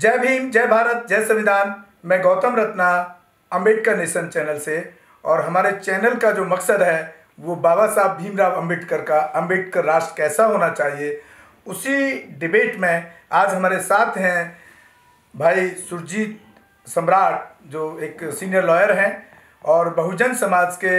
जय भीम, जय भारत, जय संविधान। मैं गौतम रत्ना, अंबेडकर नेशन चैनल से। और हमारे चैनल का जो मकसद है वो बाबा साहब भीमराव अंबेडकर का अंबेडकर राष्ट्र कैसा होना चाहिए, उसी डिबेट में आज हमारे साथ हैं भाई सुरजीत सम्राट, जो एक सीनियर लॉयर हैं और बहुजन समाज के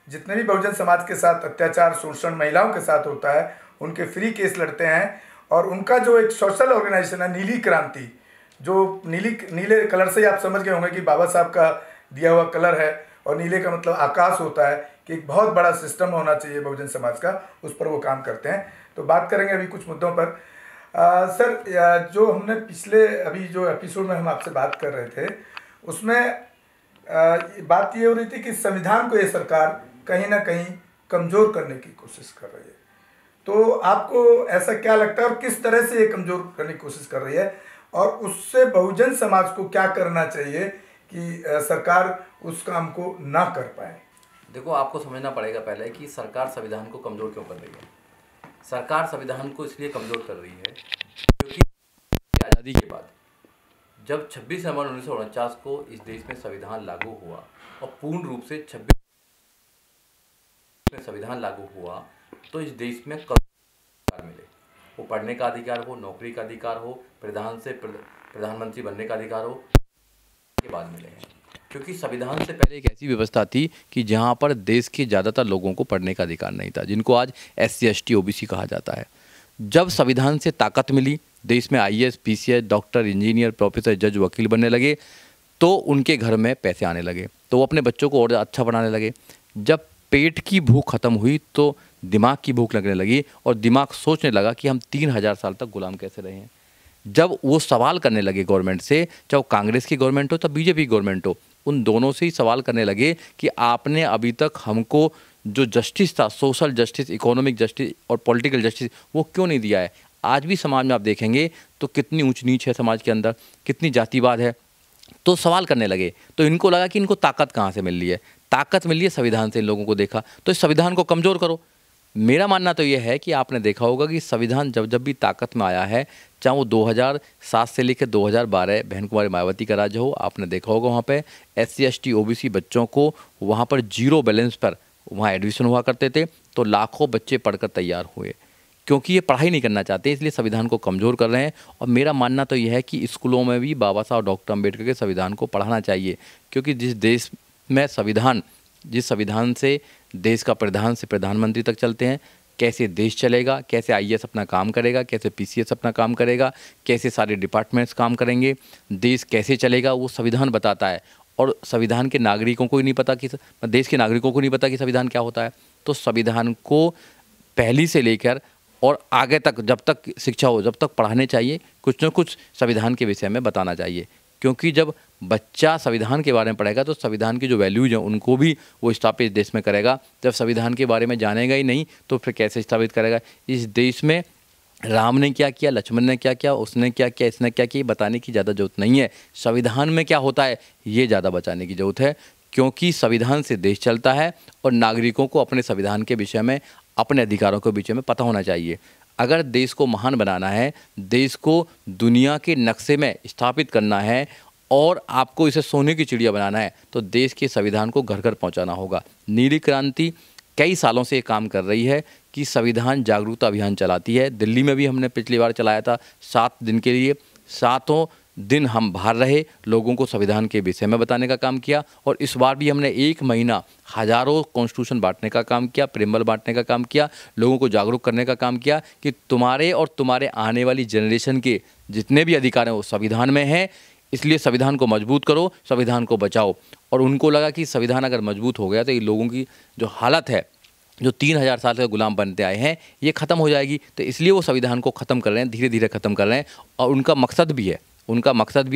जितने भी बहुजन समाज के साथ अत्याचार शोषण महिलाओं के साथ होता है उनके फ्री केस लड़ते हैं। और उनका जो एक सोशल ऑर्गेनाइजेशन है नीली क्रांति, जो नीले कलर से ही आप समझ गए होंगे कि बाबा साहब का दिया हुआ कलर है और नीले का मतलब आकाश होता है कि एक बहुत बड़ा सिस्टम होना चाहिए बहुजन समाज का, उस पर वो काम करते हैं। तो बात करेंगे अभी कुछ मुद्दों पर। सर, जो हमने पिछले अभी जो एपिसोड में हम आपसे बात कर रहे थे उसमें बात ये हो रही थी कि संविधान को ये सरकार कहीं ना कहीं कमज़ोर करने की कोशिश कर रही है। तो आपको ऐसा क्या लगता है और किस तरह से ये कमज़ोर करने की कोशिश कर रही है, और उससे बहुजन समाज को क्या करना चाहिए कि सरकार उस काम को ना कर पाए? देखो, आपको समझना पड़ेगा पहले कि सरकार संविधान को कमज़ोर क्यों कर रही है। सरकार संविधान को इसलिए कमज़ोर कर रही है क्योंकि आज़ादी के बाद जब 26 जनवरी 1949 को इस देश में संविधान लागू हुआ और पूर्ण रूप से 26 में संविधान लागू हुआ तो इस देश में अधिकार मिले। वो पढ़ने का अधिकार हो, नौकरी का अधिकार हो, प्रधानमंत्री बनने का अधिकार हो, के बाद मिले हैं। क्योंकि संविधान से पहले एक ऐसी व्यवस्था थी कि जहां पर देश के ज़्यादातर लोगों को पढ़ने का अधिकार नहीं था, जिनको आज SC ST OBC कहा जाता है। जब संविधान से ताकत मिली, देश में IAS PCS doctor engineer professor जज वकील बनने लगे, तो उनके घर में पैसे आने लगे, तो वो अपने बच्चों को और अच्छा पढ़ाने लगे। जब पेट की भूख खत्म हुई तो दिमाग की भूख लगने लगी और दिमाग सोचने लगा कि हम 3000 साल तक गुलाम कैसे रहे हैं। जब वो सवाल करने लगे गवर्नमेंट से, चाहे वो कांग्रेस की गवर्नमेंट हो चाहे BJP गवर्नमेंट हो, उन दोनों से ही सवाल करने लगे कि आपने अभी तक हमको जो जस्टिस था, सोशल जस्टिस, इकोनॉमिक जस्टिस और पॉलिटिकल जस्टिस, वो क्यों नहीं दिया है। आज भी समाज में आप देखेंगे तो कितनी ऊंच नीच है समाज के अंदर, कितनी जातिवाद है। तो सवाल करने लगे, तो इनको लगा कि इनको ताकत कहाँ से मिल रही है। ताकत मिली है संविधान से। इन लोगों को देखा तो इस संविधान को कमज़ोर करो। मेरा मानना तो यह है कि आपने देखा होगा कि संविधान जब जब भी ताकत में आया है, चाहे वो 2007 से लेकर 2012 बहन कुमारी मायावती का राज्य हो, आपने देखा होगा वहाँ पे SC ST OBC बच्चों को वहाँ पर 0 बैलेंस पर वहाँ एडमिशन हुआ करते थे, तो लाखों बच्चे पढ़कर तैयार हुए। क्योंकि ये पढ़ाई नहीं करना चाहते, इसलिए संविधान को कमज़ोर कर रहे हैं। और मेरा मानना तो यह है कि स्कूलों में भी बाबा साहब डॉक्टर अम्बेडकर के संविधान को पढ़ाना चाहिए। क्योंकि जिस देश में जिस संविधान से देश का प्रधान से प्रधानमंत्री तक चलते हैं, कैसे देश चलेगा, कैसे IAS अपना काम करेगा, कैसे PCS अपना काम करेगा, कैसे सारे डिपार्टमेंट्स काम करेंगे, देश कैसे चलेगा, वो संविधान बताता है। और संविधान के नागरिकों को ही नहीं पता कि देश के नागरिकों को नहीं पता कि संविधान क्या होता है। तो संविधान को पहली से लेकर और आगे तक, जब तक शिक्षा हो, जब तक पढ़ाने चाहिए, कुछ न कुछ संविधान के विषय में बताना चाहिए। क्योंकि जब बच्चा संविधान के बारे में पढ़ेगा तो संविधान की जो वैल्यूज हैं उनको भी वो स्थापित देश में करेगा। जब संविधान के बारे में जानेगा ही नहीं तो फिर कैसे स्थापित करेगा। इस देश में राम ने क्या किया, लक्ष्मण ने क्या किया, उसने क्या किया, इसने क्या किया, बताने की ज़्यादा जरूरत नहीं है। संविधान में क्या होता है ये ज़्यादा बताने की जरूरत है। क्योंकि संविधान से देश चलता है और नागरिकों को अपने संविधान के विषय में, अपने अधिकारों के विषय में पता होना चाहिए। अगर देश को महान बनाना है, देश को दुनिया के नक्शे में स्थापित करना है और आपको इसे सोने की चिड़िया बनाना है, तो देश के संविधान को घर घर पहुंचाना होगा। नीली क्रांति कई सालों से ये काम कर रही है कि संविधान जागरूकता अभियान चलाती है। दिल्ली में भी हमने पिछली बार चलाया था 7 दिन के लिए। 7 दिन हम बाहर रहे, लोगों को संविधान के विषय में बताने का काम किया। और इस बार भी हमने 1 महीना हज़ारों कॉन्स्टिट्यूशन बांटने का काम किया, प्रेम्बल बांटने का काम किया, लोगों को जागरूक करने का काम किया कि तुम्हारे और तुम्हारे आने वाली जनरेशन के जितने भी अधिकार हैं वो संविधान में हैं। इसलिए संविधान को मजबूत करो, संविधान को बचाओ। और उनको लगा कि संविधान अगर मजबूत हो गया तो ये लोगों की जो हालत है, जो 3000 साल के गुलाम बनते आए हैं, ये ख़त्म हो जाएगी। तो इसलिए वो संविधान को ख़त्म कर रहे हैं, धीरे धीरे ख़त्म कर रहे हैं। और उनका मकसद भी है,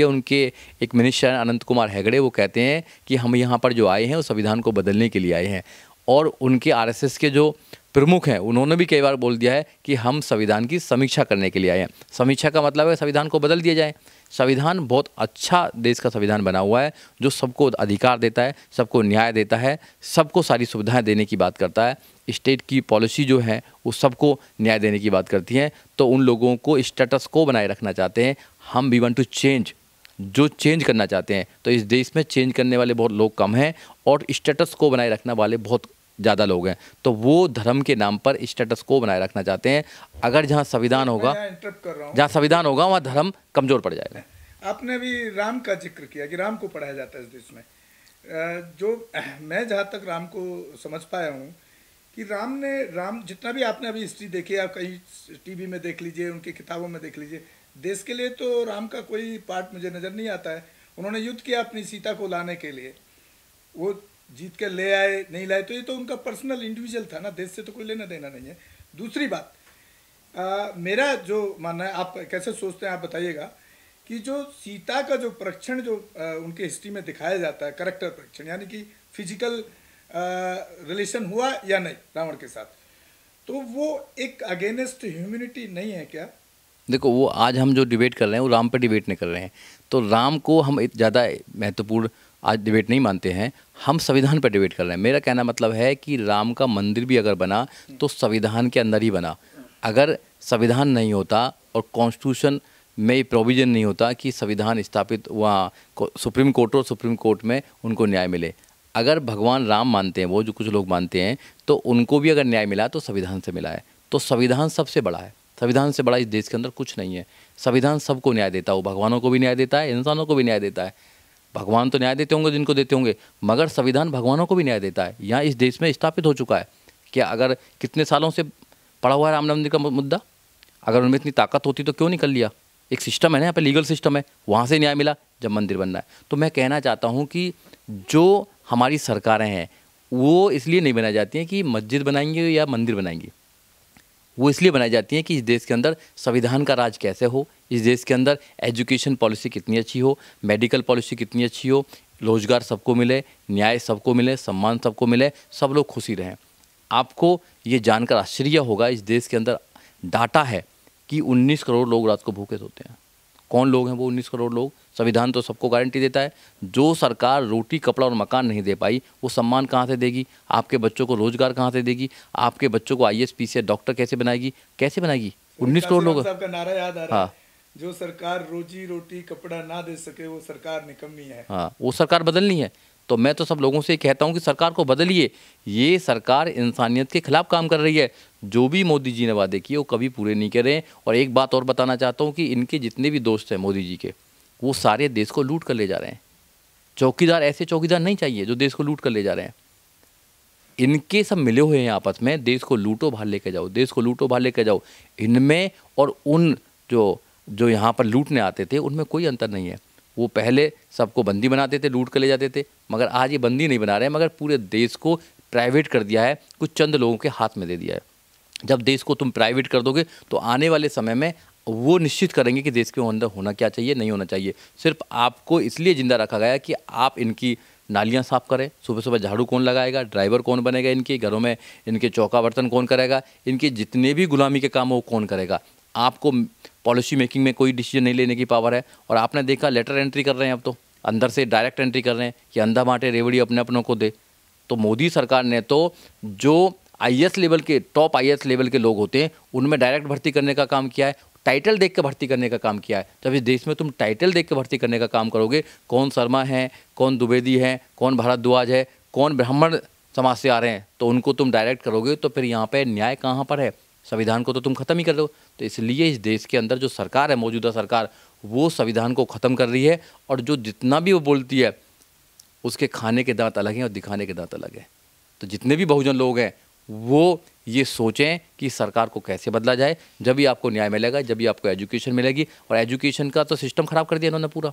उनके एक मिनिस्टर अनंत कुमार हेगड़े, वो कहते हैं कि हम यहाँ पर जो आए हैं वो संविधान को बदलने के लिए आए हैं। और उनके RSS के जो प्रमुख हैं उन्होंने भी कई बार बोल दिया है कि हम संविधान की समीक्षा करने के लिए आए हैं। समीक्षा का मतलब है संविधान को बदल दिया जाए। संविधान बहुत अच्छा देश का संविधान बना हुआ है जो सबको अधिकार देता है, सबको न्याय देता है, सबको सारी सुविधाएं देने की बात करता है। स्टेट की पॉलिसी जो है वो सबको न्याय देने की बात करती है। तो उन लोगों को स्टेटस को बनाए रखना चाहते हैं। हम वी वांट टू चेंज, जो चेंज करना चाहते हैं। तो इस देश में चेंज करने वाले बहुत लोग कम हैं और स्टेटस को बनाए रखने वाले बहुत ज़्यादा लोग हैं। तो वो धर्म के नाम पर स्टेटस को बनाए रखना चाहते हैं। अगर जहाँ संविधान होगा, जहाँ संविधान होगा वहाँ धर्म कमज़ोर पड़ जाएगा। आपने अभी राम का जिक्र किया कि राम को पढ़ाया जाता है इस देश में। जो मैं जहाँ तक राम को समझ पाया हूँ कि राम जितना भी आपने अभी हिस्ट्री देखी, आप कहीं टीवी में देख लीजिए, उनकी किताबों में देख लीजिए, देश के लिए तो राम का कोई पार्ट मुझे नज़र नहीं आता है। उन्होंने युद्ध किया अपनी सीता को लाने के लिए, वो जीत के ले आए नहीं लाए तो ये तो उनका पर्सनल इंडिविजुअल था ना, देश से तो कोई लेना देना नहीं है। दूसरी बात, मेरा जो मानना है, आप कैसे सोचते हैं आप बताइएगा, कि जो सीता का जो परीक्षण जो उनके हिस्ट्री में दिखाया जाता है, कैरेक्टर परीक्षण, यानी कि फिजिकल रिलेशन हुआ या नहीं रावण के साथ, तो वो एक अगेंस्ट ह्यूमैनिटी नहीं है क्या? देखो, वो आज हम जो डिबेट कर रहे हैं वो राम पर डिबेट नहीं कर रहे हैं। तो राम को हम ज़्यादा महत्वपूर्ण आज डिबेट नहीं मानते हैं, हम संविधान पर डिबेट कर रहे हैं। मेरा कहना मतलब है कि राम का मंदिर भी अगर बना तो संविधान के अंदर ही बना। अगर संविधान नहीं होता और कॉन्स्टिट्यूशन में प्रोविज़न नहीं होता कि संविधान स्थापित वहाँ सुप्रीम कोर्ट और सुप्रीम कोर्ट में उनको न्याय मिले, अगर भगवान राम मानते हैं वो, जो कुछ लोग मानते हैं, तो उनको भी अगर न्याय मिला तो संविधान से मिला है। तो संविधान सबसे बड़ा है। संविधान से बड़ा इस देश के अंदर कुछ नहीं है। संविधान सबको न्याय देता है, वो भगवानों को भी न्याय देता है, इंसानों को भी न्याय देता है। भगवान तो न्याय देते होंगे जिनको देते होंगे, मगर संविधान भगवानों को भी न्याय देता है। यहाँ इस देश में स्थापित हो चुका है। क्या अगर कितने सालों से पड़ा हुआ है राम मंदिर का मुद्दा, अगर उनमें इतनी ताकत होती तो क्यों नहीं कर लिया? एक सिस्टम है ना, यहाँ पे लीगल सिस्टम है, वहाँ से न्याय मिला जब मंदिर बनना है। तो मैं कहना चाहता हूँ कि जो हमारी सरकारें हैं वो इसलिए नहीं बनाई जाती हैं कि मस्जिद बनाएंगे या मंदिर बनाएंगे, वो इसलिए बनाई जाती हैं कि इस देश के अंदर संविधान का राज कैसे हो, इस देश के अंदर एजुकेशन पॉलिसी कितनी अच्छी हो, मेडिकल पॉलिसी कितनी अच्छी हो, रोजगार सबको मिले, न्याय सबको मिले, सम्मान सबको मिले, सब लोग खुशी रहें। आपको ये जानकर आश्चर्य होगा, इस देश के अंदर डाटा है कि 19 करोड़ लोग रात को भूखे सोते हैं। कौन लोग हैं वो 19 करोड़ लोग? संविधान तो सबको गारंटी देता है। जो सरकार रोटी, कपड़ा और मकान नहीं दे पाई, वो सम्मान कहाँ से देगी? आपके बच्चों को रोजगार कहाँ से देगी? आपके बच्चों को IAS PCS डॉक्टर कैसे बनाएगी? कैसे बनाएगी? 19 करोड़ लोग। साहब का नारा याद आ रहा है, जो सरकार रोजी रोटी कपड़ा ना दे सके वो सरकार निकम्मी है। हाँ, वो सरकार बदलनी है। तो मैं तो सब लोगों से कहता हूँ कि सरकार को बदलिए। ये सरकार इंसानियत के खिलाफ काम कर रही है। जो भी मोदी जी ने वादे किए वो कभी पूरे नहीं कर रहे हैं। और एक बात और बताना चाहता हूँ कि इनके जितने भी दोस्त हैं मोदी जी के, वो सारे देश को लूट कर ले जा रहे हैं। चौकीदार, ऐसे चौकीदार नहीं चाहिए जो देश को लूट कर ले जा रहे हैं। इनके सब मिले हुए हैं आपस में, देश को लूटो बाहर लेके जाओ, देश को लूटो बाहर लेके जाओ। इनमें और उन जो यहाँ पर लूटने आते थे उनमें कोई अंतर नहीं है। वो पहले सबको बंदी बनाते थे, लूट कर ले जाते थे, मगर आज ये बंदी नहीं बना रहे हैं, मगर पूरे देश को प्राइवेट कर दिया है, कुछ चंद लोगों के हाथ में दे दिया है। जब देश को तुम प्राइवेट कर दोगे तो आने वाले समय में वो निश्चित करेंगे कि देश के अंदर होना क्या चाहिए, नहीं होना चाहिए। सिर्फ आपको इसलिए ज़िंदा रखा गया कि आप इनकी नालियाँ साफ़ करें। सुबह सुबह झाड़ू कौन लगाएगा? ड्राइवर कौन बनेगा? इनके घरों में इनके चौका बर्तन कौन करेगा? इनके जितने भी गुलामी के काम हो वो कौन करेगा? आपको पॉलिसी मेकिंग में कोई डिसीजन नहीं लेने की पावर है। और आपने देखा लेटर एंट्री कर रहे हैं, अब तो अंदर से डायरेक्ट एंट्री कर रहे हैं कि अंधा बांटे रेवड़ी अपने अपनों को दे। तो मोदी सरकार ने तो जो IAS लेवल के, टॉप IAS लेवल के लोग होते हैं उनमें डायरेक्ट भर्ती करने का काम किया है, टाइटल देख के भर्ती करने का काम किया है। जब इस देश में तुम टाइटल देख के भर्ती करने का काम करोगे, कौन शर्मा है, कौन द्विवेदी है, कौन भारद्वाज है, कौन ब्राह्मण समाज से आ रहे हैं, तो उनको तुम डायरेक्ट करोगे, तो फिर यहाँ पे न्याय कहाँ पर है? संविधान को तो तुम खत्म ही कर दो। तो इसलिए इस देश के अंदर जो सरकार है, मौजूदा सरकार, वो संविधान को ख़त्म कर रही है। और जो जितना भी वो बोलती है उसके खाने के दांत अलग हैं और दिखाने के दांत अलग हैं। तो जितने भी बहुजन लोग हैं वो ये सोचें कि सरकार को कैसे बदला जाए। जब भी आपको न्याय मिलेगा, जब भी आपको एजुकेशन मिलेगी। और एजुकेशन का तो सिस्टम ख़राब कर दिया इन्होंने पूरा।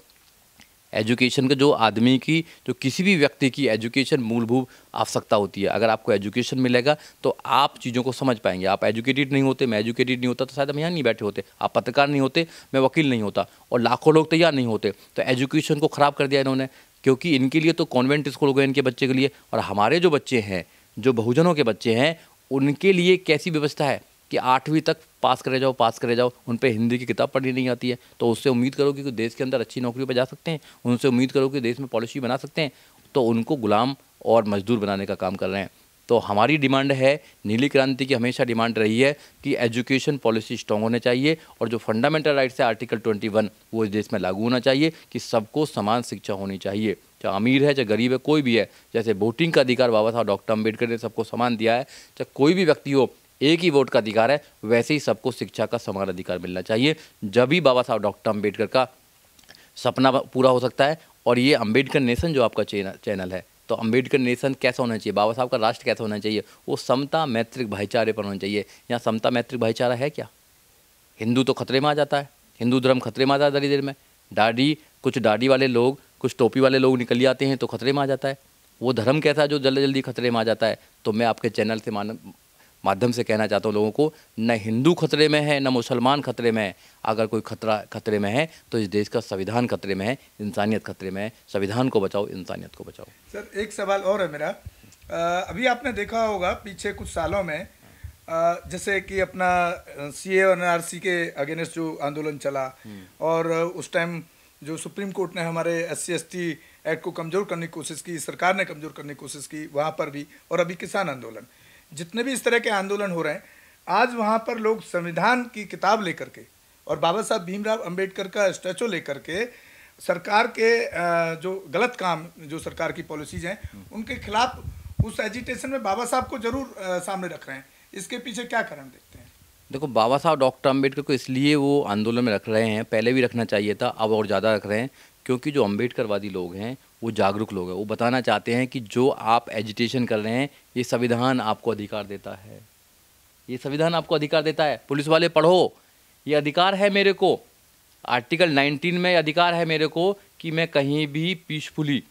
एजुकेशन का जो आदमी की, जो किसी भी व्यक्ति की एजुकेशन मूलभूत आवश्यकता होती है, अगर आपको एजुकेशन मिलेगा तो आप चीज़ों को समझ पाएंगे। आप एजुकेटेड नहीं होते, मैं एजुकेटेड नहीं होता तो शायद हम यहाँ नहीं बैठे होते। आप पत्रकार नहीं होते, मैं वकील नहीं होता, और लाखों लोग तैयार नहीं होते। तो एजुकेशन को ख़राब कर दिया इन्होंने, क्योंकि इनके लिए तो कॉन्वेंट स्कूल हो गए इनके बच्चे के लिए। और हमारे जो बच्चे हैं, जो बहुजनों के बच्चे हैं, उनके लिए कैसी व्यवस्था है कि 8वीं तक पास करे जाओ, उन पे हिंदी की किताब पढ़नी नहीं आती है, तो उससे उम्मीद करो कि देश के अंदर अच्छी नौकरी पर जा सकते हैं, उनसे उम्मीद करो कि देश में पॉलिसी बना सकते हैं, तो उनको गुलाम और मजदूर बनाने का काम कर रहे हैं। तो हमारी डिमांड है, नीली क्रांति की हमेशा डिमांड रही है कि एजुकेशन पॉलिसी स्ट्रॉन्ग होने चाहिए और जो फंडामेंटल राइट्स है आर्टिकल 21 वो इस देश में लागू होना चाहिए कि सबको समान शिक्षा होनी चाहिए, चाहे अमीर है चाहे गरीब है, कोई भी है। जैसे वोटिंग का अधिकार बाबा साहब डॉक्टर अम्बेडकर ने सबको समान दिया है, चाहे कोई भी व्यक्ति हो, एक ही वोट का अधिकार है, वैसे ही सबको शिक्षा का समान अधिकार मिलना चाहिए। जब भी बाबा साहब डॉक्टर अम्बेडकर का सपना पूरा हो सकता है। और ये अम्बेडकर नेशन जो आपका चैनल है, तो अम्बेडकर नेशन कैसा होना चाहिए, बाबा साहब का राष्ट्र कैसा होना चाहिए, वो समता मैत्रिक भाईचारे पर होना चाहिए। यहाँ समता मैत्रिक भाईचारा है क्या? हिंदू तो खतरे में आ जाता है, हिंदू धर्म खतरे में आ जाता है धीरे धीरे में। कुछ दाढ़ी वाले लोग, कुछ टोपी वाले लोग निकल जाते हैं तो खतरे में आ जाता है। वो धर्म कैसा है जो जल्दी जल्दी खतरे में आ जाता है? तो मैं आपके चैनल से माध्यम से कहना चाहता हूँ लोगों को, न हिंदू खतरे में है न मुसलमान खतरे में है। अगर कोई खतरे में है तो इस देश का संविधान खतरे में है, इंसानियत खतरे में है। संविधान को बचाओ, इंसानियत को बचाओ। सर एक सवाल और है मेरा। अभी आपने देखा होगा पीछे कुछ सालों में जैसे कि अपना CA और NRC के अगेंस्ट जो आंदोलन चला और उस टाइम जो सुप्रीम कोर्ट ने हमारे SC/ST एक्ट को कमज़ोर करने की कोशिश की, सरकार ने कमज़ोर करने की कोशिश की वहाँ पर भी, और अभी किसान आंदोलन, जितने भी इस तरह के आंदोलन हो रहे हैं, आज वहाँ पर लोग संविधान की किताब लेकर के और बाबा साहब भीमराव अंबेडकर का स्टैचू लेकर के सरकार के जो गलत काम, जो सरकार की पॉलिसीज हैं उनके खिलाफ उस एजिटेशन में बाबा साहब को जरूर सामने रख रहे हैं। इसके पीछे क्या कारण देखते हैं? देखो, बाबा साहब डॉक्टर अम्बेडकर को इसलिए वो आंदोलन में रख रहे हैं, पहले भी रखना चाहिए था, अब और ज़्यादा रख रहे हैं, क्योंकि जो अम्बेडकरवादी लोग हैं वो जागरूक लोग हैं। वो बताना चाहते हैं कि जो आप एजिटेशन कर रहे हैं, ये संविधान आपको अधिकार देता है, ये संविधान आपको अधिकार देता है। पुलिस वाले पढ़ो, ये अधिकार है मेरे को, आर्टिकल 19 में अधिकार है मेरे को कि मैं कहीं भी पीसफुली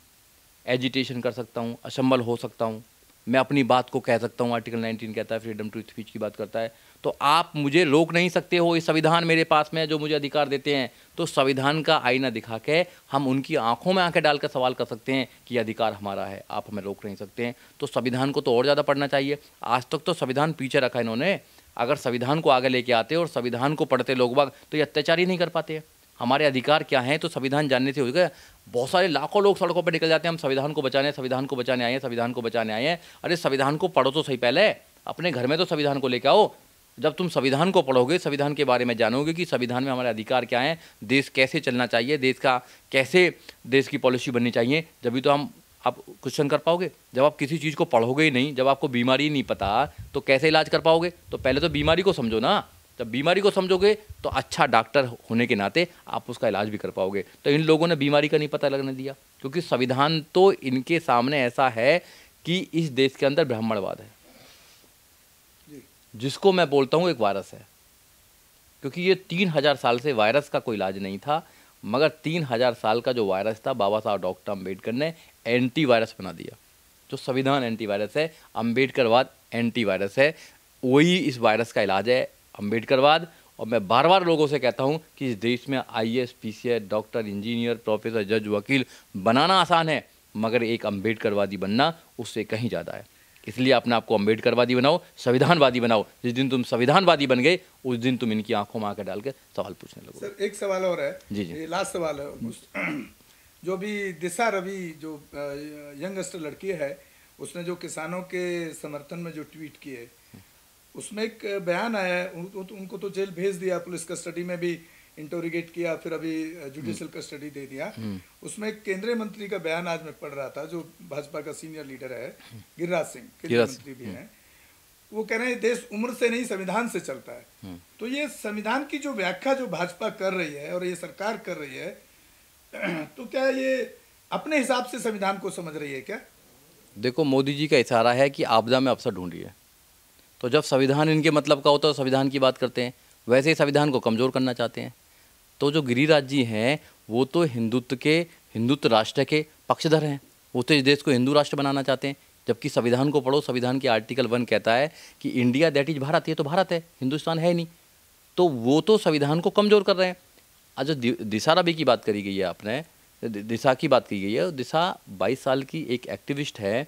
एजिटेशन कर सकता हूँ, असेंबल हो सकता हूँ, मैं अपनी बात को कह सकता हूँ। आर्टिकल 19 कहता है, फ्रीडम टू स्पीच की बात करता है। तो आप मुझे रोक नहीं सकते हो, ये संविधान मेरे पास में है जो मुझे अधिकार देते हैं। तो संविधान का आईना दिखा के हम उनकी आंखों में आंखें डालकर सवाल कर सकते हैं कि ये अधिकार हमारा है, आप हमें रोक नहीं सकते हैं। तो संविधान को तो और ज़्यादा पढ़ना चाहिए। आज तक तो संविधान पीछे रखा इन्होंने। अगर संविधान को आगे लेके आते और संविधान को पढ़ते लोग बाग, तो ये अत्याचार ही नहीं कर पाते हैं। हमारे अधिकार क्या हैं तो संविधान जानने से हो गया। बहुत सारे लाखों लोग सड़कों पर निकल जाते हैं, हम संविधान को बचाने, संविधान को बचाने आए हैं, संविधान को बचाने आए हैं। अरे संविधान को पढ़ो तो सही, पहले अपने घर में तो संविधान को लेके आओ। जब तुम संविधान को पढ़ोगे, संविधान के बारे में जानोगे कि संविधान में हमारे अधिकार क्या हैं, देश कैसे चलना चाहिए, देश का कैसे देश की पॉलिसी बननी चाहिए, जब तो आप क्वेश्चन कर पाओगे। जब आप किसी चीज़ को पढ़ोगे ही नहीं, जब आपको बीमारी नहीं पता, तो कैसे इलाज कर पाओगे? तो पहले तो बीमारी को समझो ना। जब बीमारी को समझोगे तो अच्छा डॉक्टर होने के नाते आप उसका इलाज भी कर पाओगे। तो इन लोगों ने बीमारी का नहीं पता लगने दिया, क्योंकि संविधान तो इनके सामने ऐसा है कि इस देश के अंदर ब्राह्मणवाद है, जिसको मैं बोलता हूँ एक वायरस है। क्योंकि ये 3000 साल से वायरस का कोई इलाज नहीं था, मगर 3000 साल का जो वायरस था, बाबा साहब डॉक्टर अम्बेडकर ने एंटी वायरस बना दिया। जो संविधान एंटी वायरस है, अम्बेडकरवाद एंटी वायरस है, वही इस वायरस का इलाज है, अम्बेडकरवाद। और मैं बार बार लोगों से कहता हूँ कि इस देश में IAS, PCS, doctor, engineer, professor, जज, वकील बनाना आसान है, मगर एक अम्बेडकरवादी बनना उससे कहीं ज़्यादा है। इसलिए अपने आप को अम्बेडकरवादी बनाओ, संविधानवादी बनाओ। जिस दिन तुम संविधानवादी बन गए, उस दिन तुम इनकी आंखों में आकर डाल के सवाल पूछने लगो। सर एक सवाल और है, जी लास्ट सवाल है। जो भी दिशा रवि जो यंगस्टर लड़की है, उसने जो किसानों के समर्थन में जो ट्वीट किए, उसमें एक बयान आया है, उनको तो जेल भेज दिया, पुलिस कस्टडी में भी इंटरोगेट किया, फिर अभी जुडिशियल कस्टडी दे दिया। उसमें एक केंद्रीय मंत्री का बयान आज मैं पढ़ रहा था, जो भाजपा का सीनियर लीडर है, गिरिराज सिंह, केंद्रीय मंत्री भी हैं। वो कह रहे हैं देश उम्र से नहीं संविधान से चलता है। तो ये संविधान की जो व्याख्या जो भाजपा कर रही है और ये सरकार कर रही है, तो क्या ये अपने हिसाब से संविधान को समझ रही है क्या? देखो, मोदी जी का इशारा है कि आपदा में अवसर ढूंढिए। तो जब संविधान इनके मतलब का होता है तो संविधान की बात करते हैं, वैसे ही संविधान को कमज़ोर करना चाहते हैं। तो जो गिरिराज जी हैं, वो तो हिंदुत्व राष्ट्र के पक्षधर हैं। वो तो इस देश को हिंदू राष्ट्र बनाना चाहते हैं। जबकि संविधान को पढ़ो, संविधान के आर्टिकल 1 कहता है कि इंडिया दैट इज भारत, ये तो भारत है, हिंदुस्तान है नहीं। तो वो तो संविधान को कमज़ोर कर रहे हैं। आज दिशा रवि की बात करी गई है, आपने दिशा की बात की गई है, दिशा 22 साल की एक एक्टिविस्ट है।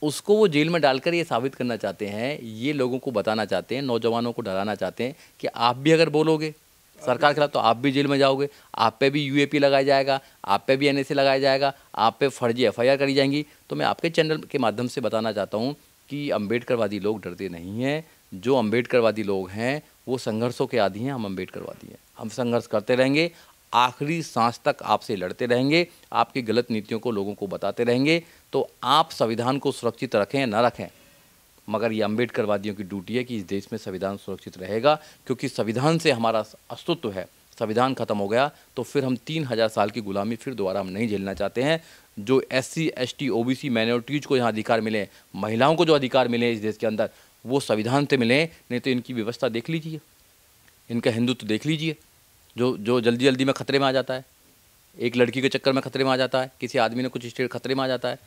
उसको वो जेल में डालकर ये साबित करना चाहते हैं, ये लोगों को बताना चाहते हैं, नौजवानों को डराना चाहते हैं कि आप भी अगर बोलोगे सरकार के खिलाफ तो आप भी जेल में जाओगे, आप पे भी यूएपी लगाया जाएगा, आप पे भी एनएसए लगाया जाएगा, आप पे फर्जी एफआईआर करी जाएंगी। तो मैं आपके चैनल के माध्यम से बताना चाहता हूँ कि अम्बेडकरवादी लोग डरते नहीं हैं। जो अम्बेडकरवादी लोग हैं वो संघर्षों के आदी हैं, हम अम्बेडकरवादी हैं। हम संघर्ष करते रहेंगे, आखिरी सांस तक आपसे लड़ते रहेंगे, आपकी गलत नीतियों को लोगों को बताते रहेंगे। तो आप संविधान को सुरक्षित रखें न रखें, मगर ये अम्बेडकरवादियों की ड्यूटी है कि इस देश में संविधान सुरक्षित रहेगा, क्योंकि संविधान से हमारा अस्तित्व है। संविधान खत्म हो गया तो फिर हम 3000 साल की गुलामी फिर दोबारा हम नहीं झेलना चाहते हैं। जो SC ST OBC माइनॉरिटीज़ को यहाँ अधिकार मिले, महिलाओं को जो अधिकार मिले इस देश के अंदर, वो संविधान से मिले। नहीं तो इनकी व्यवस्था देख लीजिए, इनका हिंदुत्व देख लीजिए, जो जल्दी जल्दी में खतरे में आ जाता है, एक लड़की के चक्कर में खतरे में आ जाता है, किसी आदमी ने कुछ स्टेट खतरे में आ जाता है।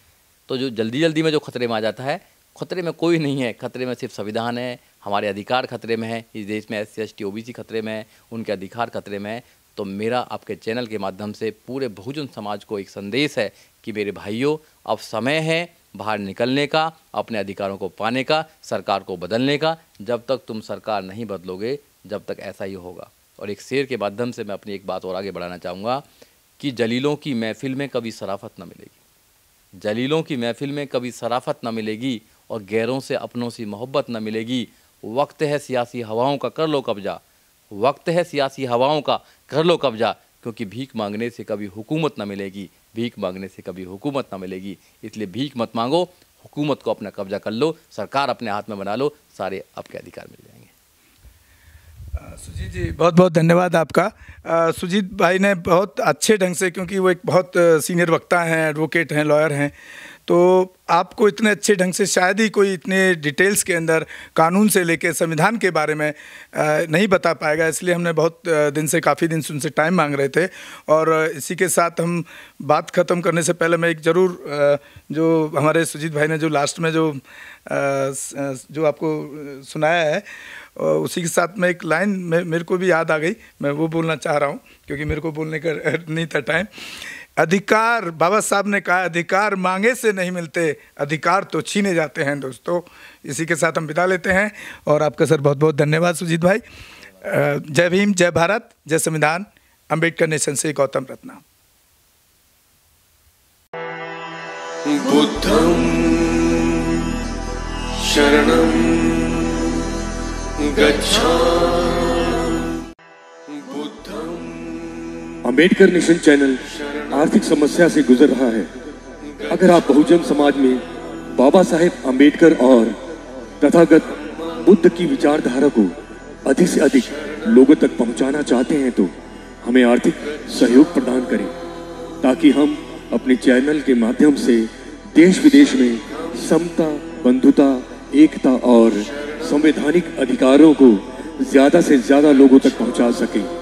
तो जो जल्दी जल्दी में जो खतरे में आ जाता है, खतरे में कोई नहीं है, खतरे में सिर्फ संविधान है, हमारे अधिकार खतरे में है। इस देश में SC ST OBC खतरे में है, उनके अधिकार खतरे में है। तो मेरा आपके चैनल के माध्यम से पूरे बहुजन समाज को एक संदेश है कि मेरे भाइयों, अब समय है बाहर निकलने का, अपने अधिकारों को पाने का, सरकार को बदलने का। जब तक तुम सरकार नहीं बदलोगे, जब तक ऐसा ही होगा। और एक शेर के माध्यम से मैं अपनी एक बात और आगे बढ़ाना चाहूँगा कि जलीलों की महफिल में कभी शराफत न मिलेगी, जलीलों की महफिल में कभी शराफत न मिलेगी, और गैरों से अपनों से मोहब्बत न मिलेगी। वक्त है सियासी हवाओं का, कर लो कब्जा, वक्त है सियासी हवाओं का, कर लो कब्जा, क्योंकि भीख मांगने से कभी हुकूमत न मिलेगी, भीख मांगने से कभी हुकूमत न मिलेगी। इसलिए भीख मत मांगो, हुकूमत को अपना कब्जा कर लो, सरकार अपने हाथ में बना लो, सारे आपके अधिकार मिल जाएंगे। सुजीत जी बहुत बहुत धन्यवाद आपका। सुजीत भाई ने बहुत अच्छे ढंग से, क्योंकि वो एक बहुत सीनियर वक्ता हैं, एडवोकेट हैं, लॉयर हैं, तो आपको इतने अच्छे ढंग से शायद ही कोई इतने डिटेल्स के अंदर कानून से लेकर संविधान के बारे में नहीं बता पाएगा। इसलिए हमने बहुत दिन से, काफ़ी दिन से उनसे टाइम मांग रहे थे। और इसी के साथ हम बात ख़त्म करने से पहले मैं एक ज़रूर, जो हमारे सुजीत भाई ने जो लास्ट में जो आपको सुनाया है, उसी के साथ में एक लाइन मेरे को भी याद आ गई, मैं वो बोलना चाह रहा हूँ, क्योंकि मेरे को बोलने का नहीं था टाइम। अधिकार, बाबा साहब ने कहा, अधिकार मांगे से नहीं मिलते, अधिकार तो छीने जाते हैं। दोस्तों, इसी के साथ हम विदा लेते हैं। और आपका सर बहुत बहुत धन्यवाद सुजीत भाई। जय भीम, जय भारत, जय संविधान। अम्बेडकर नेशन से गौतम रत्ना। बुद्धं शरणं अम्बेडकर नेशन चैनल आर्थिक समस्या से गुजर रहा है। अगर आप बहुजन समाज में बाबा साहेब अम्बेडकर और तथागत बुद्ध की विचारधारा को अधिक से अधिक लोगों तक पहुंचाना चाहते हैं तो हमें आर्थिक सहयोग प्रदान करें, ताकि हम अपने चैनल के माध्यम से देश विदेश में समता, बंधुता, एकता और संवैधानिक अधिकारों को ज्यादा से ज्यादा लोगों तक पहुंचा सकें।